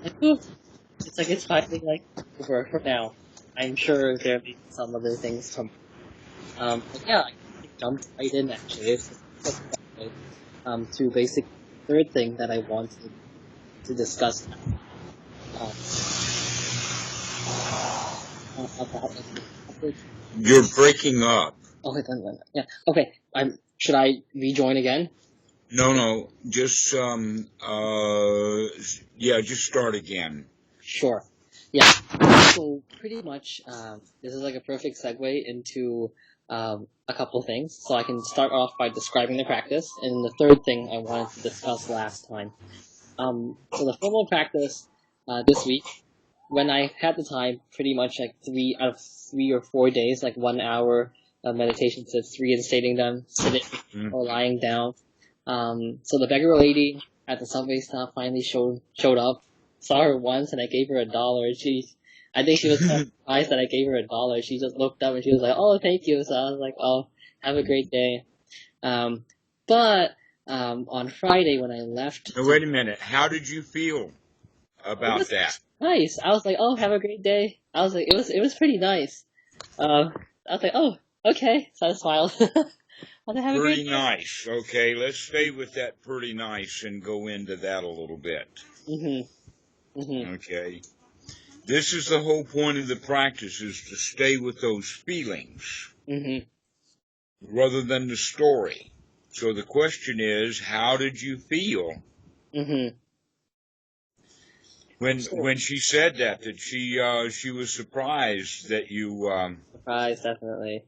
Like, whew, it's like it's finally like over for now. I'm sure there'll be some other things come. But yeah, I jumped right in actually. It's just a quick segue, to basically the third thing that I wanted to discuss now. About like the topic. You're breaking up. Okay, then, yeah. Okay, should I rejoin again? No, just yeah, just start again. Sure. Yeah. So pretty much, this is like a perfect segue into a couple things. So I can start off by describing the practice, and the third thing I wanted to discuss last time. So the formal practice this week, when I had the time, pretty much like 3 or 4 days, like 1 hour meditation sits, reinstating them, sitting Mm. or lying down. So the beggar lady at the subway stop finally showed up. Saw her once and I gave her $1. I think she was kind of surprised that I gave her $1. She just looked up and she was like, "Oh, thank you." So I was like, "Oh, have a great day." Um, but on Friday when I left, Now, wait a minute. How did you feel it about was that? nice. I was like, "Oh, have a great day." I was like, it was pretty nice. I was like, "Oh, okay." So I smiled. I was like, "Have a great Pretty day." nice. Okay, let's stay with that pretty nice and go into that a little bit. Mhm. Mhm. Okay. This is the whole point of the practice is to stay with those feelings Mhm. rather than the story. So the question is, how did you feel Mhm. So when she said that she was surprised that you surprise, definitely.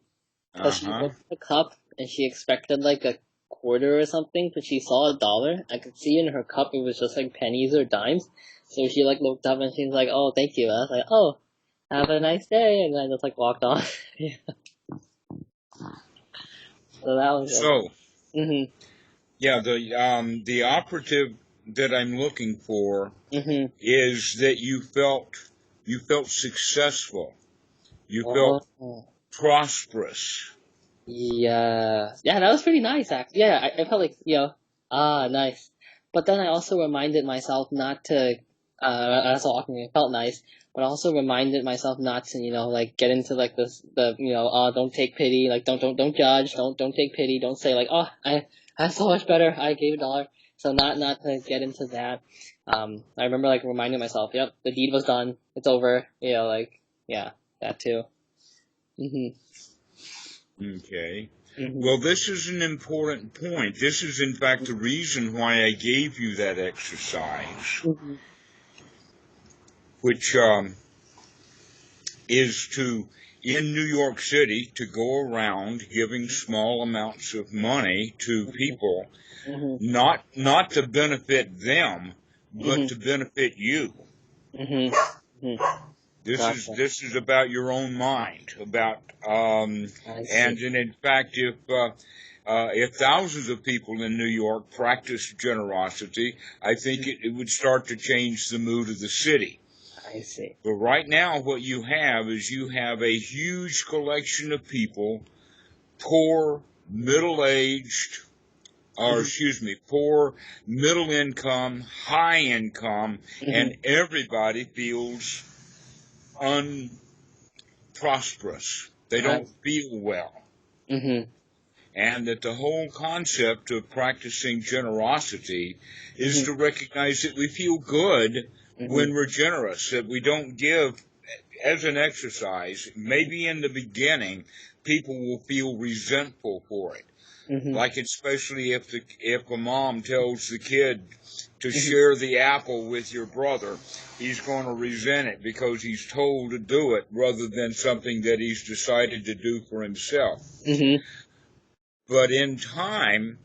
Cause she uh-huh. looked at the cup and she expected like a quarter or something, but she saw $1. I could see in her cup it was just like pennies or dimes. So she like looked up and she's like, "Oh, thank you." I was like, "Oh, have a nice day," and I just like walked on. Yeah. So that was like, So mhm, yeah, the operative that I'm looking for mhm. is that you felt successful. You felt Oh, prosperous. yeah, yeah. That was pretty nice, actually. Yeah, I felt like nice. But then I also reminded myself not to. That's all. It felt nice, but I also reminded myself not to, like get into like this, don't take pity, like don't judge, don't take pity, don't say like, oh, I'm so much better, I gave $1. So not to get into that. I remember like reminding myself, yep, the deed was done, it's over. Yeah, that too. Mhm. Okay. Mhm. Well, this is an important point. This is, in fact, the reason why I gave you that exercise, Mhm. which is to, in New York City, to go around giving small amounts of money to people, Mhm. not to benefit them, but Mhm. to benefit you. Mhm. Mhm. This is Gotcha. this is about your own mind, about I see. and in fact, if thousands of people in New York practiced generosity, I think it would start to change the mood of the city. I see. But right now, what you have a huge collection of people, poor, middle-aged, or Mhm. excuse me, poor, middle income, high income, Mhm. and everybody feels unprosperous. They I. don't feel well. Mhm. And that the whole concept of practicing generosity is Mhm. to recognize that we feel good Mhm. when we're generous, that we don't give as an exercise. Maybe in the beginning, people will feel resentful for it. Mhm. Like especially if a mom tells the kid to Mhm. share the apple with your brother, he's going to resent it because he's told to do it rather than something that he's decided to do for himself. Mhm. But in time,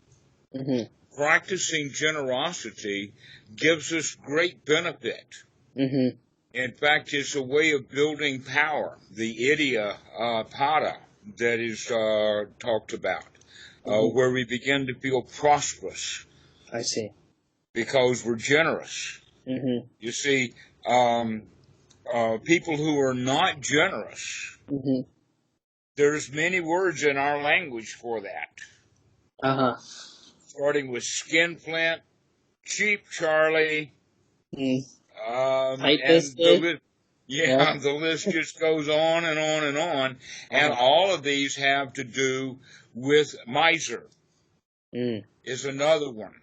Mhm. practicing generosity gives us great benefit. Mhm. In fact, it's a way of building power, the idia pada that is talked about, Mhm. where we begin to feel prosperous I see. because we're generous. Mhm. You see, um, people who are not generous, Mhm. there's many words in our language for that, Uh-huh. starting with skinflint, cheap Charlie, Mhm. and the Tight-fisted. list, Yeah. yeah, the list just goes on and on and on. And Uh-huh. all of these have to do with miser Mm. is another one.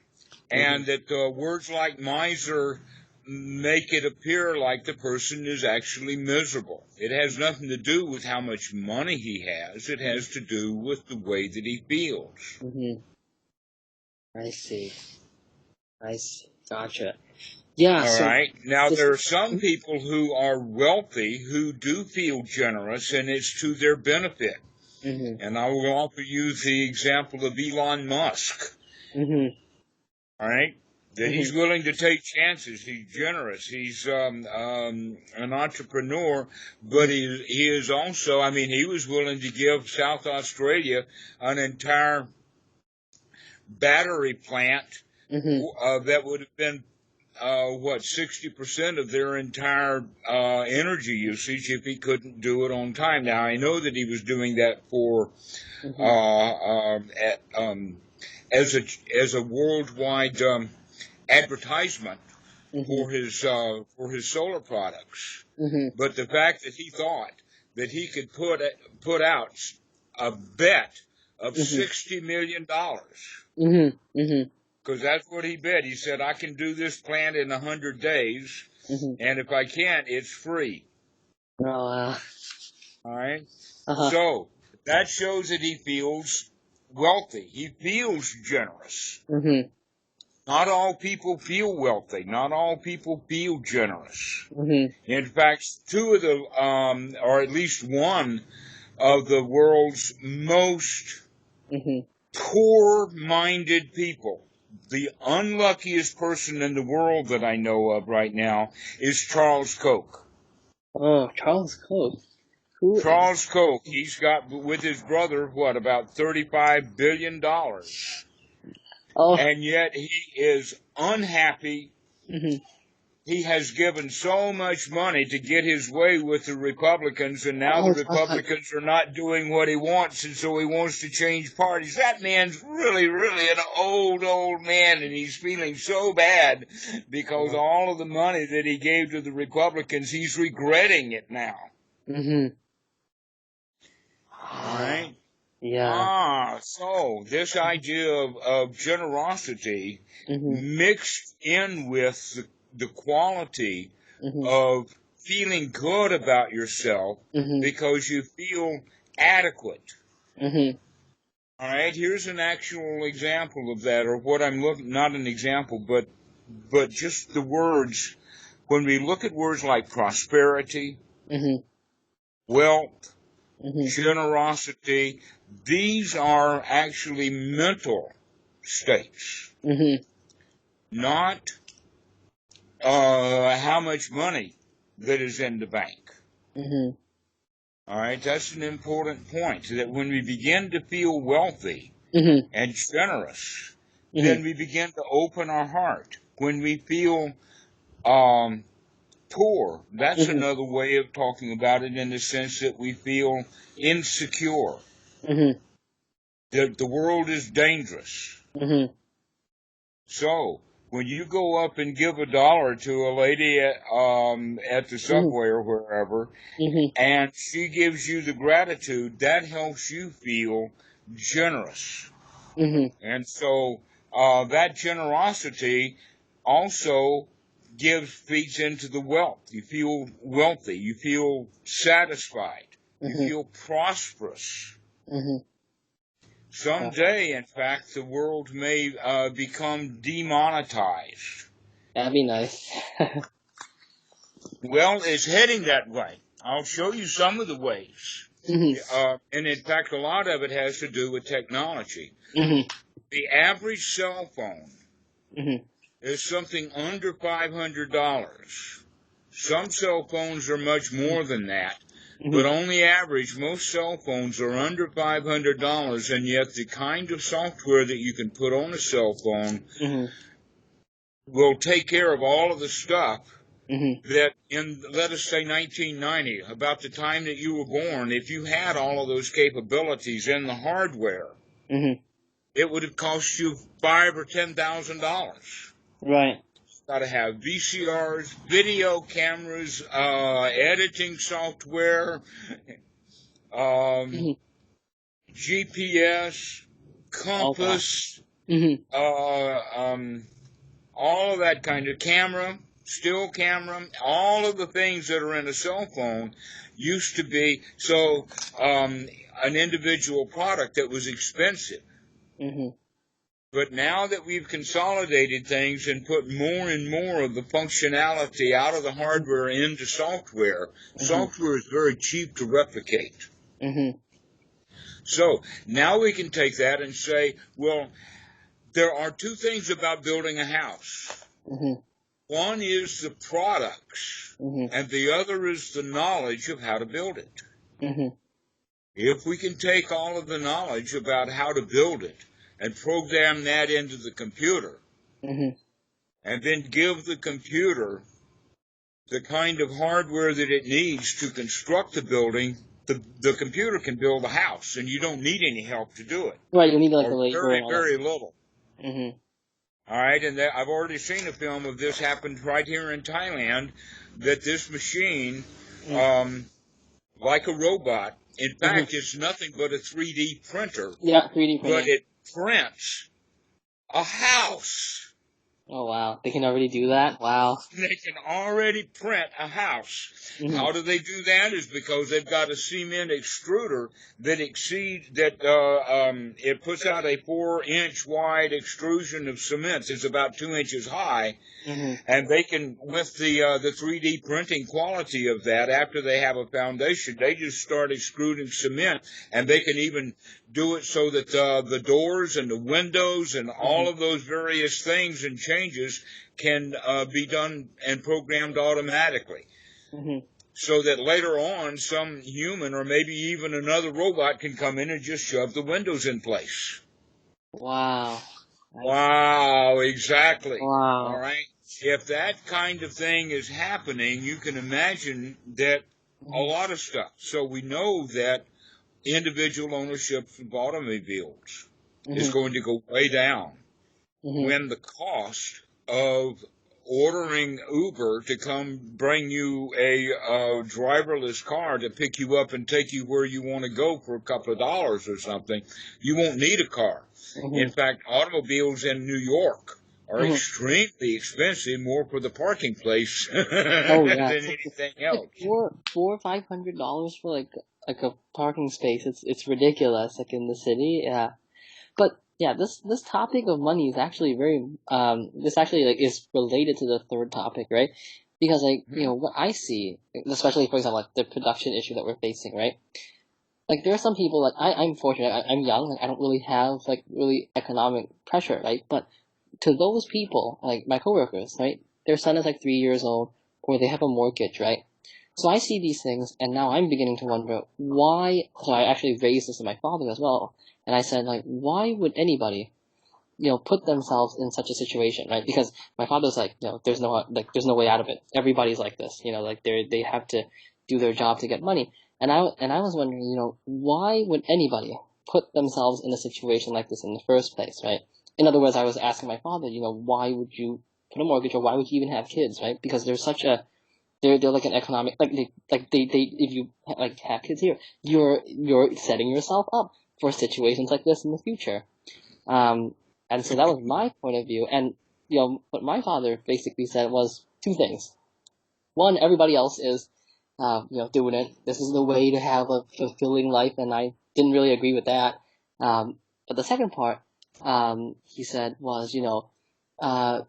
Mm-hmm. And that words like miser make it appear like the person is actually miserable. It has nothing to do with how much money he has. It has to do with the way that he feels. Mm-hmm. I see. I see. Gotcha. Yeah. All So right. Now, this. there are some people who are wealthy who do feel generous, and it's to their benefit. Mm-hmm. And I will offer you the example of Elon Musk. Mm-hmm. All right. That Mm-hmm. he's willing to take chances. He's generous. He's an entrepreneur, but he is also. I mean, he was willing to give South Australia an entire battery plant Mm-hmm. that would have been 60% of their entire energy usage if he couldn't do it on time. Now, I know that he was doing that for Mm-hmm. as a worldwide advertisement Mm-hmm. for his solar products. Mm-hmm. But the fact that he thought that he could put out a bet of Mm-hmm. $60 million, Mm-hmm. Mm-hmm. because that's what he bet. He said, I can do this plant in 100 days, Mm-hmm. and if I can't, it's free. Oh, All right? uh-huh. So that shows that he feels wealthy. He feels generous. Mm-hmm. Not all people feel wealthy. Not all people feel generous. Mm-hmm. In fact, two of the, or at least one of the world's most Mm-hmm. poor-minded people, the unluckiest person in the world that I know of right now is Charles Koch. Oh, Charles Koch. Who? Charles Koch, he's got, with his brother, about $35 billion. Oh. And yet he is unhappy. Mm-hmm. He has given so much money to get his way with the Republicans, and now the Oh, God. Republicans are not doing what he wants, and so he wants to change parties. That man's really, really an old man, and he's feeling so bad because all of the money that he gave to the Republicans, he's regretting it now. Mm-hmm. All right? Yeah. So this idea of generosity Mm-hmm. mixed in with the quality Mm-hmm. of feeling good about yourself Mm-hmm. because you feel adequate. Mm-hmm. All right, here's an actual example of that, or what I'm looking, not an example, but just the words. When we look at words like prosperity, Mm-hmm. wealth, Mm-hmm. generosity, these are actually mental states, Mm-hmm. not how much money that is in the bank. Mm-hmm. All right, that's an important point, that when we begin to feel wealthy Mm-hmm. and generous, Mm-hmm. then we begin to open our heart. When we feel poor, that's Mm-hmm. another way of talking about it, in the sense that we feel insecure. Mm-hmm. The world is dangerous. Mm-hmm. So, when you go up and give $1 to a lady at the subway or wherever, Mm-hmm. and she gives you the gratitude, that helps you feel generous. Mm-hmm. And so that generosity also feeds into the wealth. You feel wealthy. You feel satisfied. You Mm-hmm. feel prosperous. Mm-hmm. Someday, in fact, the world may become demonetized. That'd be nice. Well, it's heading that way. I'll show you some of the ways. Mm-hmm. And in fact, a lot of it has to do with technology. Mm-hmm. The average cell phone Mm-hmm. is something under $500. Some cell phones are much more than that. But on the average, most cell phones are under $500, and yet the kind of software that you can put on a cell phone Mm-hmm. will take care of all of the stuff Mm-hmm. that in, let us say, 1990, about the time that you were born, if you had all of those capabilities in the hardware, Mm-hmm. it would have cost you $5,000 or $10,000. Right. got to have VCRs, video cameras, editing software, Mhm. GPS, Oh wow. compass, Mhm. all of that kind of camera, still camera, all of the things that are in a cell phone used to be an individual product that was expensive. Mhm. But now that we've consolidated things and put more and more of the functionality out of the hardware into software, Mhm. software is very cheap to replicate. Mhm. So now we can take that and say, well, there are two things about building a house. Mhm. One is the products, Mhm. and the other is the knowledge of how to build it. Mhm. If we can take all of the knowledge about how to build it and program that into the computer, Mhm. and then give the computer the kind of hardware that it needs to construct the building, the computer can build a house, and you don't need any help to do it, Right, you need like the or labor and very, all that. very little. Mhm. All right, and I've already seen a film of this happened right here in Thailand, that this machine, Mhm. um, like a robot, in Mhm. fact, it's nothing but a 3D printer, Yeah, 3D but printing. it prints a house. Oh wow, they can already do that. Wow. They can already print a house. Mhm. How do they do that? Is because they've got a cement extruder that it puts out a 4-inch wide extrusion of cement. It's about 2 inches high, Mhm. and they can, with the 3D printing quality of that, after they have a foundation, they just start extruding cement, and they can even do it so that the doors and the windows and all Mhm. of those various things and changes can be done and programmed automatically. Mhm. So that later on, some human or maybe even another robot can come in and just shove the windows in place. Wow. Nice. Wow, exactly. All Wow. right. If that kind of thing is happening, you can imagine that a Mhm. lot of stuff. So we know that individual ownership of automobiles is Mhm. going to go way down Mhm. when the cost of ordering Uber to come bring you a driverless car to pick you up and take you where you want to go for a couple of dollars or something, you won't need a car. In Mhm. fact, automobiles in New York are Mhm. extremely expensive, more for the parking place than Oh yeah, anything it's like else. $400-500 for like a parking space. It's ridiculous. Like in the city, yeah. But yeah, this topic of money is actually very this actually like is related to the third topic, right? Because like Hmm? what I see, especially for example like the production issue that we're facing, right? Like there are some people like I'm fortunate, I'm young, like I don't really have like really economic pressure, right? But to those people, like my coworkers, right? Their son is like 3 years old, or they have a mortgage, right? So I see these things, and now I'm beginning to wonder why. So I actually raised this to my father as well, and I said like, why would anybody, put themselves in such a situation, right? Because my father's like, there's no way out of it. Everybody's like this, like they have to do their job to get money. And I was wondering, why would anybody put themselves in a situation like this in the first place, right? In other words, I was asking my father, why would you put a mortgage or why would you even have kids, right? Because there's such a they're like an economic they if you like have kids here, you're setting yourself up for situations like this in the future. Um, and so that was my point of view. And, what my father basically said was two things. One, everybody else is, doing it. This is the way to have a fulfilling life. And I didn't really agree with that. But the second part, he said was, uh,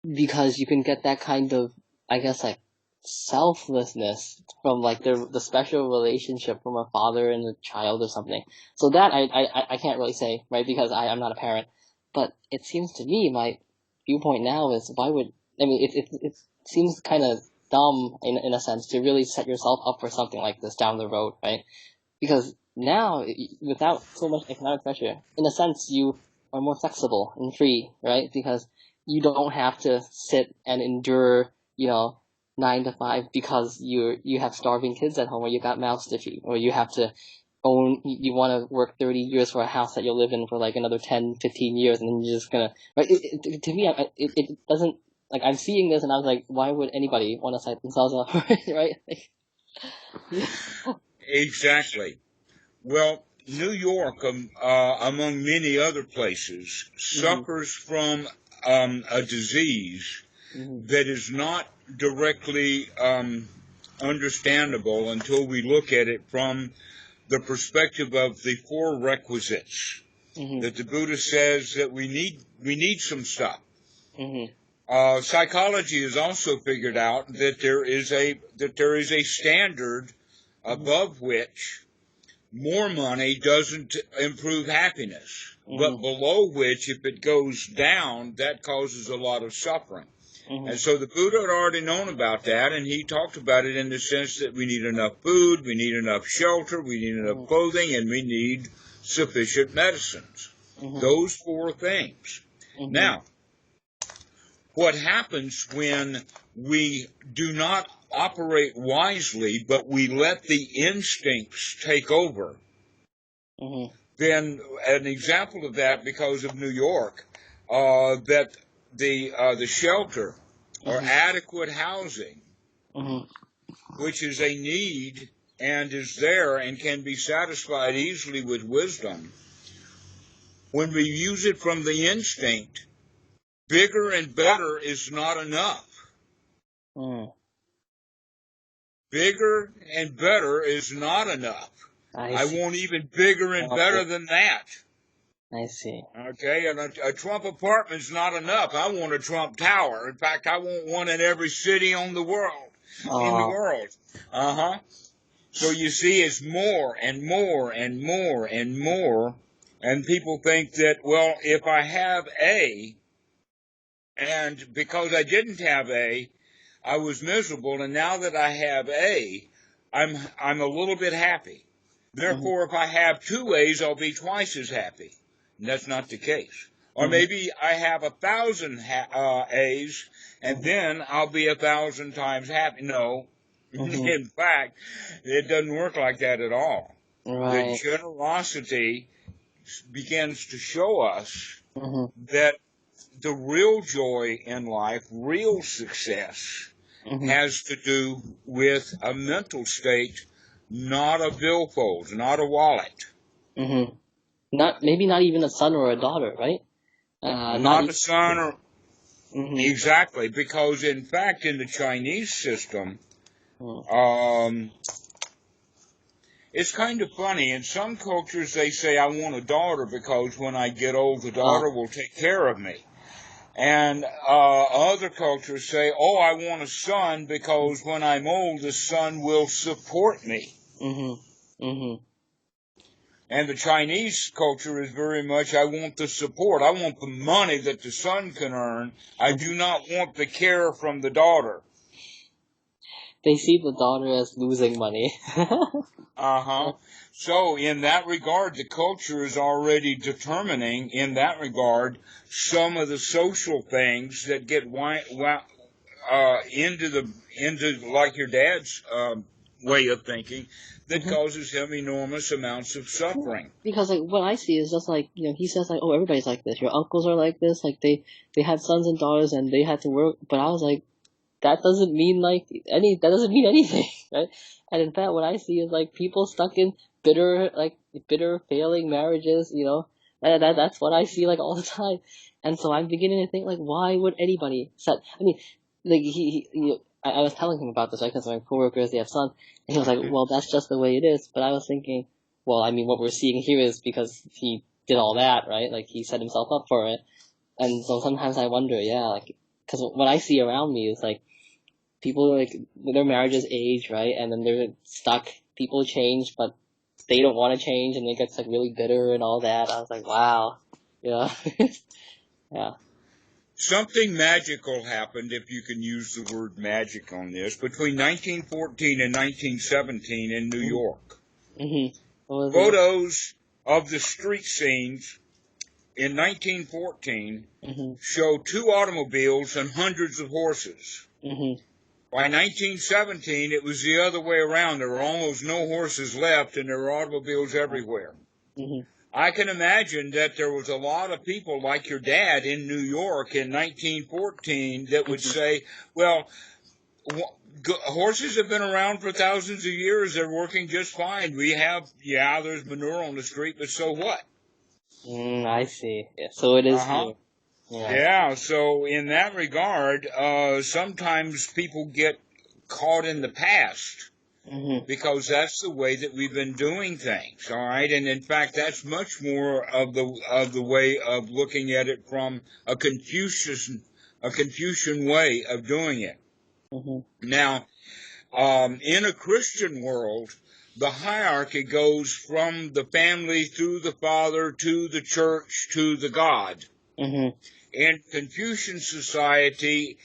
because you can get that kind of, I guess, like selflessness from like the special relationship from a father and a child or something. So that I can't really say, right, because I'm not a parent. But it seems to me my viewpoint now is why would I mean it seems kind of dumb in a sense to really set yourself up for something like this down the road, right? Because now, without so much economic pressure, in a sense, you are more flexible and free, right? Because you don't have to sit and endure, 9 to 5 because you have starving kids at home, or you got mouths to feed, or you have to you want to work 30 years for a house that you'll live in for like another 10, 15 years, and then you're just gonna, right? To me, it doesn't like I'm seeing this and I was like, why would anybody want to psych themselves up, right? Like, Exactly. Well, New York, among many other places, suffers from a disease that is not directly understandable until we look at it from the perspective of the four requisites that the Buddha says that we need some stuff. Psychology has also figured out that there is a standard above which more money doesn't improve happiness, but below which, if it goes down, that causes a lot of suffering. And so the Buddha had already known about that, and he talked about it in the sense that we need enough food, we need enough shelter, we need enough clothing, and we need sufficient medicines. Those four things. Now, what happens when we do not operate wisely, but we let the instincts take over? Then an example of that, because of New York, that the shelter or adequate housing, which is a need and is there and can be satisfied easily with wisdom, when we use it from the instinct, bigger and better is not enough. Bigger and better is not enough. I want even bigger and better than that. I see. Okay, and a Trump apartment's not enough. I want a Trump tower. In fact, I want one in every city on the world. In the world. So you see, it's more and more and more and more. And people think that, well, if I have A, and because I didn't have A, I was miserable, and now that I have A, I'm a little bit happy. Therefore, if I have two A's, I'll be twice as happy. And that's not the case. Or maybe I have 1,000 A's, and then I'll be 1,000 times happy. No. In fact, it doesn't work like that at all. Right. The generosity begins to show us that the real joy in life, real success, has to do with a mental state, not a billfold, not a wallet. Maybe not even a son or a daughter, right? Not a son or... Exactly, because in fact in the Chinese system, it's kind of funny. In some cultures they say, I want a daughter because when I get old the daughter will take care of me. And other cultures say, oh, I want a son because when I'm old the son will support me. And the Chinese culture is very much, I want the support. I want the money that the son can earn. I do not want the care from the daughter. They see the daughter as losing money. So in that regard, the culture is already determining, in that regard, some of the social things that get into like your dad's way of thinking, that causes him enormous amounts of suffering. Because like what I see is just like, he says like, oh, everybody's like this. Your uncles are like this. Like they had sons and daughters and they had to work. But I was like, that doesn't mean anything, right? And in fact, what I see is like people stuck in bitter failing marriages, and that's what I see like all the time. And so I'm beginning to think like, why would anybody I was telling him about this, right? Because my coworkers, they have sons, and he was like, well, that's just the way it is. But I was thinking, well, I mean, what we're seeing here is because he did all that, right? Like he set himself up for it. And so sometimes I wonder, because what I see around me is like, people like their marriages age, right? And then they're stuck. People change, but they don't want to change, and it gets like really bitter and all that. I was like, wow, yeah. Something magical happened, if you can use the word magic on this, between 1914 and 1917 in New York. Photos of the street scenes in 1914 show 2 automobiles and hundreds of horses. By 1917, it was the other way around. There were almost no horses left, and there were automobiles everywhere. I can imagine that there was a lot of people like your dad in New York in 1914 that would say, well, horses have been around for thousands of years. They're working just fine. We have, there's manure on the street, but so what? I see. Yeah, so it is Uh-huh. here. Yeah, so in that regard, sometimes people get caught in the past because that's the way that we've been doing things, all right? And in fact, that's much more of the way of looking at it from a Confucian way of doing it. Now, in a Christian world, the hierarchy goes from the family through the father to the church to the God. In Confucian society,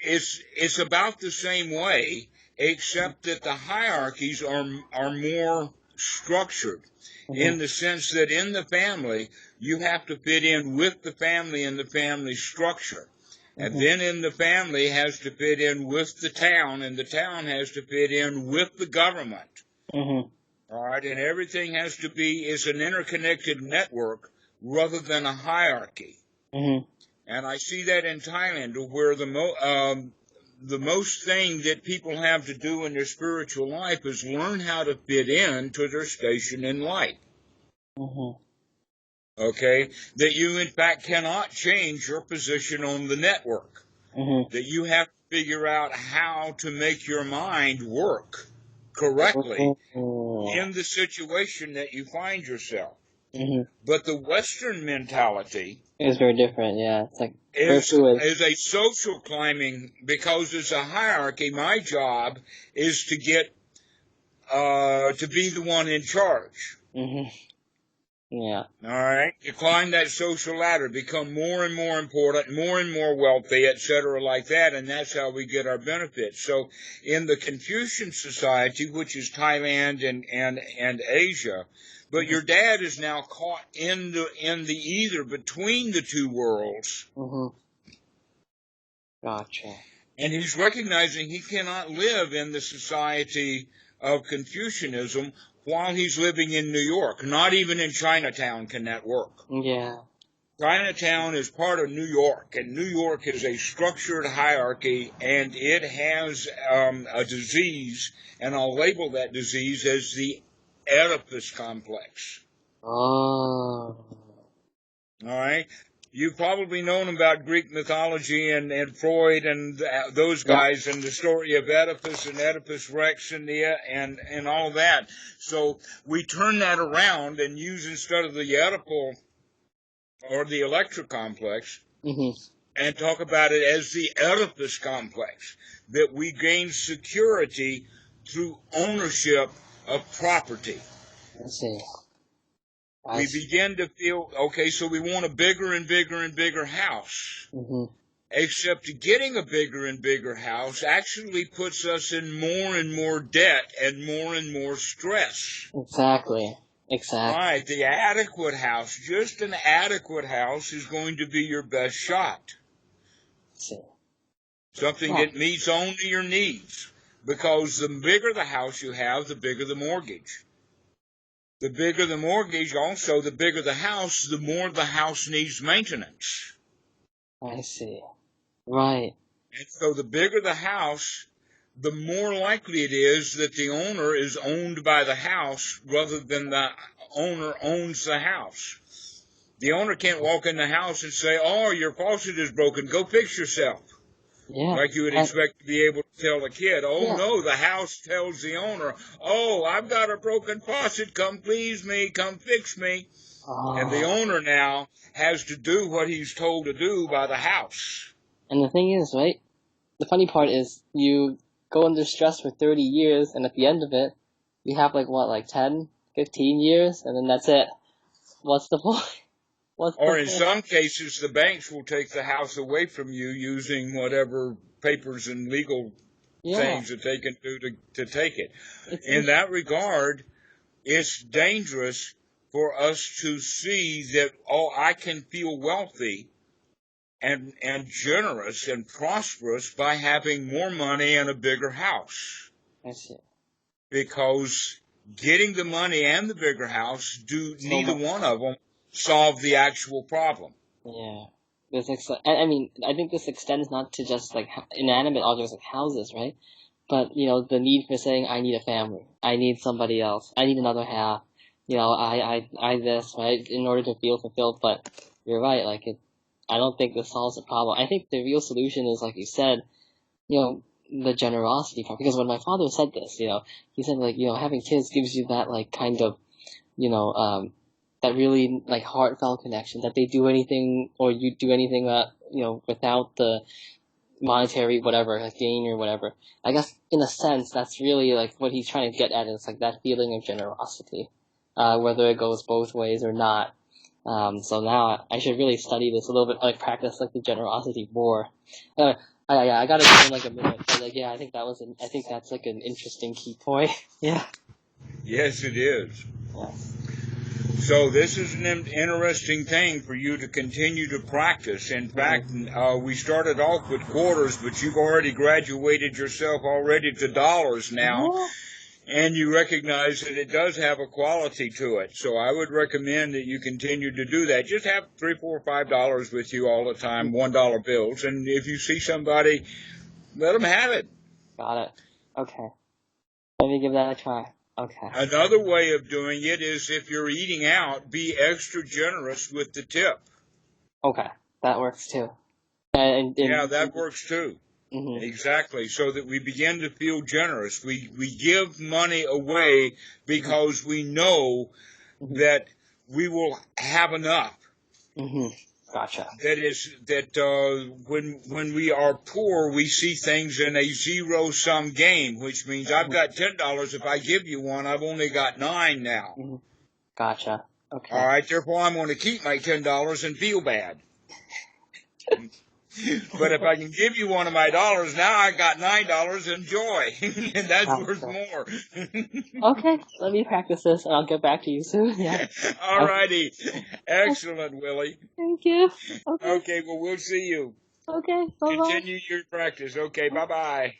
it's about the same way, except that the hierarchies are more structured in the sense that in the family, you have to fit in with the family and the family structure. And then in the family has to fit in with the town, and the town has to fit in with the government. All right, and everything has to be, is an interconnected network rather than a hierarchy. And I see that in Thailand, where the most thing that people have to do in their spiritual life is learn how to fit in to their station in life. Okay? That you, in fact, cannot change your position on the network. That you have to figure out how to make your mind work correctly in the situation that you find yourself. But the Western mentality is very different, yeah. It's like is a social climbing, because it's a hierarchy. My job is to get to be the one in charge. Yeah. All right, you climb that social ladder, become more and more important, more and more wealthy, etc., like that, and that's how we get our benefits. So, in the Confucian society, which is Thailand and Asia, but your dad is now caught in the either between the two worlds. Gotcha. And he's recognizing he cannot live in the society of Confucianism while he's living in New York. Not even in Chinatown can that work. Yeah. Chinatown is part of New York, and New York is a structured hierarchy, and it has a disease, and I'll label that disease as the Oedipus complex. Oh. All right? You've probably known about Greek mythology and Freud and those guys, and the story of Oedipus and Oedipus Rex and all that. So we turn that around and use, instead of the Oedipal or the Electra complex, and talk about it as the Oedipus complex, that we gain security through ownership of property. I see. We begin to feel, okay, so we want a bigger and bigger and bigger house. Except getting a bigger and bigger house actually puts us in more and more debt and more stress. Exactly. Right, the adequate house, just an adequate house, is going to be your best shot. Something that meets only your needs. Because the bigger the house you have, the bigger the mortgage. The bigger the mortgage, also, the bigger the house, the more the house needs maintenance. I see. Right. And so the bigger the house, the more likely it is that the owner is owned by the house rather than the owner owns the house. The owner can't walk in the house and say, oh, your faucet is broken, go fix yourself. Yeah. Like you would expect to be able to tell a kid. Oh, no, the house tells the owner, oh, I've got a broken faucet, come please me, come fix me. And the owner now has to do what he's told to do by the house. And the thing is, right, the funny part is you go under stress for 30 years, and at the end of it, you have like 10, 15 years, and then that's it. What's the point? Or in some cases, the banks will take the house away from you using whatever papers and legal things that they can do to take it. In that regard, it's dangerous for us to see that, oh, I can feel wealthy and generous and prosperous by having more money and a bigger house. I see. Because getting the money and the bigger house, So neither much. one of them solve the actual problem. Yeah. I mean, I think this extends not to just like inanimate objects like houses, right? But the need for saying, I need a family, I need somebody else, I need another half. I this, right, in order to feel fulfilled. But you're right, like I don't think this solves the problem. I think the real solution is, like you said, the generosity part. Because when my father said this, he said, like, having kids gives you that, like, kind of, that really, like, heartfelt connection, that they do anything, or you do anything that, without the monetary whatever, like, gain or whatever. I guess, in a sense, that's really, like, what he's trying to get at, is, like, that feeling of generosity, whether it goes both ways or not. So now I should really study this a little bit, like, practice, like, the generosity more. I gotta go in, like, a minute, but, like, yeah, I think that's, like, an interesting key point. Yeah. Yes, it is. Yeah. So this is an interesting thing for you to continue to practice. In fact, we started off with quarters, but you've already graduated yourself already to dollars now. Yeah. And you recognize that it does have a quality to it. So I would recommend that you continue to do that. Just have $3, $4, $5 with you all the time, $1 bills. And if you see somebody, let them have it. Got it. Okay. Let me give that a try. Okay. Another way of doing it is, if you're eating out, be extra generous with the tip. Okay. That works too. Yeah, that works too. Mm-hmm. Exactly, so that we begin to feel generous. We give money away because we know that we will have enough. Mm-hmm. Gotcha. When we are poor, we see things in a zero-sum game, which means I've got $10. If I give you one, I've only got $9 now. Mm-hmm. Gotcha. Okay. All right, therefore I'm going to keep my $10 and feel bad. But if I can give you one of my dollars, now I got $9, enjoy. And that's worth more. Okay, let me practice this and I'll get back to you soon. Yeah. All righty. Excellent, Willie. Thank you. Okay. Okay, well, we'll see you. Okay, bye-bye. Continue your practice. Okay, bye-bye.